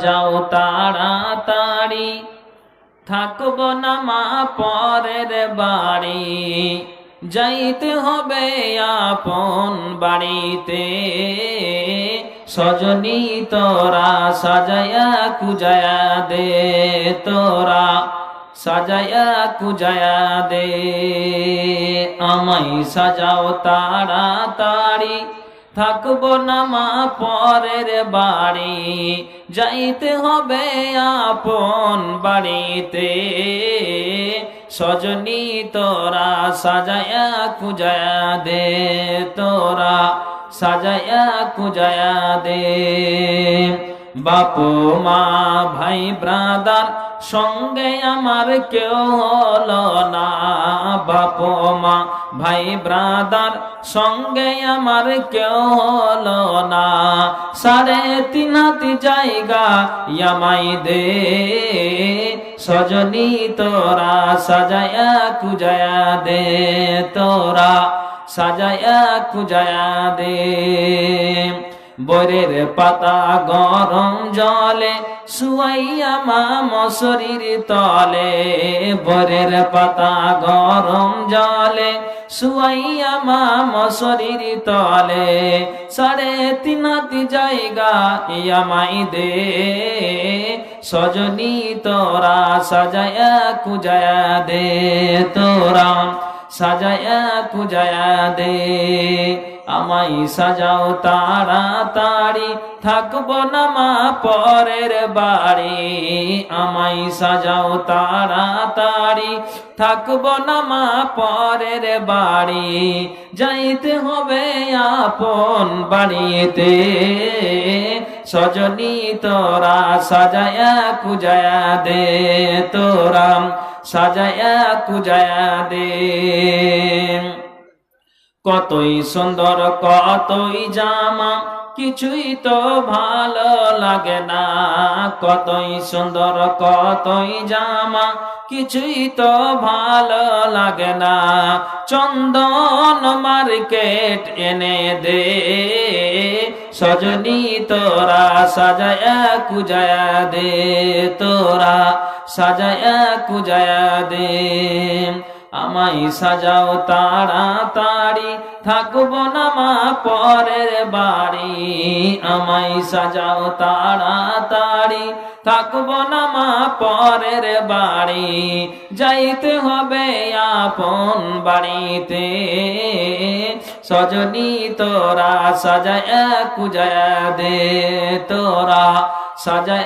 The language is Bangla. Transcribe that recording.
যাও তাড়াতাড়ি, থাকব না মা পরের বাড়ি। যাইতে হবে আপন বাড়িতে, সজনী তোরা সাজায়া কুজায়া দে, তোরা সাজায়া কুজায়া দে। আমায় সাজাও তাড়াতাড়ি, থাকব না মা পরের বাড়ি। যাইতে হবে আপন বাড়িতে, সজনী তোরা সাজায়া কুজায়া দে, তোরা সাজায়া কুজায়া দে। বাপ মা ভাই ব্রাদার সঙ্গে আমার কেউ হলো না, বাপ মা ভাই ব্রাদার সঙ্গে আমার কেউ হলো না। 3.5 হাত জায়গা আমায় দে, সজনী তোরা সাজায়া কুজায়া দে, তোরা সাজায়া কুজায়া দে। বরের পাতা গরম জলে শুয়াইয়া মা মশারির তলে, বরের পাতা গরম জলে শুয়াইয়া মা মশারির তলে। 3.5 হাত জায়গা আমায় দে, সজনী তোরা সাজায়া কুজায়া দে, তোরা সাজায়া কুজায়া দে। আমায় সাজাও তাড়াতাড়ি, থাকব না মা পরের বাড়ি। আমায় সাজাও তাড়াতাড়ি, থাকব না মা পরের বাড়ি। যাইতে হবে আপন বাড়িতে, সজনী তোরা সাজায়া কুজায়া দে, তোরা সাজায়া কুজায়া দে। কতই সুন্দর কতই জামা, কিছুই তো ভালো লাগে না। কতই সুন্দর কতই জামা, কিছুই তো ভালো লাগে না। চন্দন মার্কেট এনে দে, সজনী তোরা সাজায়া কুজায়া দে, তোরা সাজায়া কুজায়া দে। আমায় সাজাও তাড়াতাড়ি, থাকব না মা পরের বাড়ি। আমায় সাজাও তাড়াতাড়ি, থাকব না মা পরের বাড়ি। যাইতে হবে আপন বাড়িতে, সজনী তোরা সাজায়া কুজায়া দে, তোরা সাজায়া